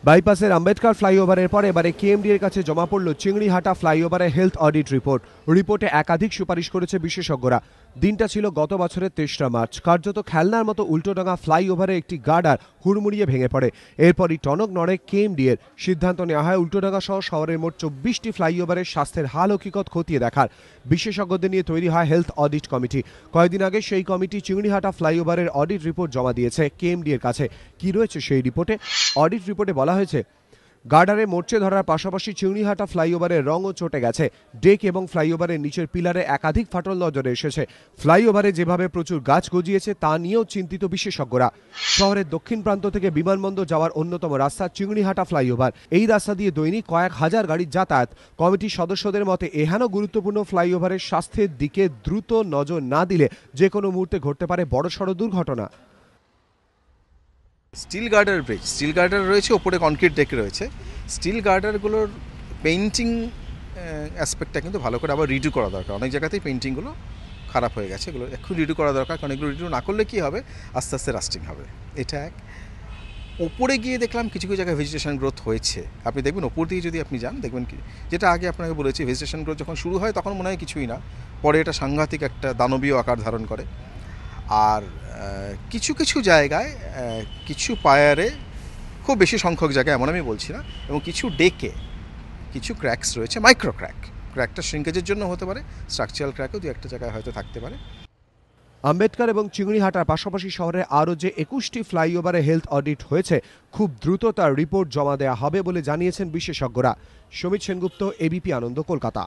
বাইপাসের আম্বেদকর ফ্লাইওভারের পর এবারে কেএমডি এর কাছে জমা পড়ল চিংড়িহাটা ফ্লাইওভারের হেলথ অডিট রিপোর্ট। রিপোর্টে একাধিক সুপারিশ করেছে বিশেষজ্ঞরা। দিনটা ছিল গত বছরের ৩রা মার্চ। কার্যত খেলনার মতো উল্টোডাঙা ফ্লাইওভারে একটি গার্ডার হুড়মুড়িয়ে ভেঙে পড়ে। এরপরই টনক নড়ে কেএমডি এর। সিদ্ধান্ত নেওয়া হয় উল্টোডাঙা সহ শহরের মোট ২৪টি ফ্লাইওভারের স্বাস্থ্যের হাল হকিকত খতিয়ে দেখার। বিশেষজ্ঞদের নিয়ে তৈরি হয় হেলথ অডিট কমিটি। কয়েকদিন আগে সেই কমিটি চিংড়িহাটা ফ্লাইওভারের অডিট রিপোর্ট জমা দিয়েছে কেএমডি এর কাছে। কি রয়েছে সেই রিপোর্টে? অডিট রিপোর্টে বলা হয়েছে, গার্ডারে মোর্চে ধরার পাশাপাশি চিংড়িহাটা ফ্লাইওভারের রঙও চটে গেছে। ডেক এবং ফ্লাইওভারের নিচের পিলারে একাধিক ফাটল নজরে এসেছে। ফ্লাইওভারে যেভাবে প্রচুর গাছ গজিয়েছে তা নিয়েও চিন্তিত বিশেষজ্ঞরা। শহরের দক্ষিণ প্রান্ত থেকে বিমানবন্দর যাওয়ার অন্যতম রাস্তা চিংড়িহাটা ফ্লাইওভার। এই রাস্তা দিয়ে দৈনিক কয়েক হাজার গাড়ির যাতায়াত। কমিটির সদস্যদের মতে এহেন গুরুত্বপূর্ণ ফ্লাইওভারের স্বাস্থ্যের দিকে দ্রুত নজর না দিলে যে কোনো মুহূর্তে ঘটতে পারে বড়সড় দুর্ঘটনা। স্টিল গার্ডার ব্রিজ, স্টিল গার্ডার রয়েছে, ওপরে কনক্রিট ডেক রয়েছে। স্টিল গার্ডারগুলোর পেইন্টিং অ্যাসপেক্টটা কিন্তু ভালো করে আবার রিডু করা দরকার। অনেক জায়গাতেই পেইন্টিংগুলো খারাপ হয়ে গেছে, এগুলো একটু রিডু করা দরকার, কারণ এগুলো রিডু না করলে কী হবে, আস্তে আস্তে রাস্টিং হবে। এটা এক। ওপরে গিয়ে দেখলাম কিছু কিছু জায়গায় ভেজিটেশন গ্রোথ হয়েছে। আপনি দেখবেন ওপর দিয়ে যদি আপনি যান, দেখবেন কি, যেটা আগে আপনাকে বলেছি, ভেজিটেশন গ্রোথ যখন শুরু হয় তখন মনে হয় কিছুই না, পরে এটা সাংঘাতিক একটা দানবীয় আকার ধারণ করে। আর কিছু কিছু জায়গায়, কিছু পায়ারে, খুব বেশি সংখ্যক জায়গায় এমন আমি বলছি না, এবং কিছু ডেকে কিছু ক্র্যাকস রয়েছে, মাইক্রো ক্র্যাক। ক্র্যাকটা শ্রিঙ্কেজের জন্য হতে পারে, স্ট্রাকচারাল ক্র্যাকও দু একটা জায়গায় হয়তো থাকতে পারে। আম্বেদকর এবং চিংড়িহাটার পাশাপাশি শহরে আরও যে ২১টি ফ্লাইওভারে হেলথ অডিট হয়েছে, খুব দ্রুত তার রিপোর্ট জমা দেওয়া হবে বলে জানিয়েছেন বিশেষজ্ঞরা। সমিত সেনগুপ্ত, এবিপি আনন্দ, কলকাতা।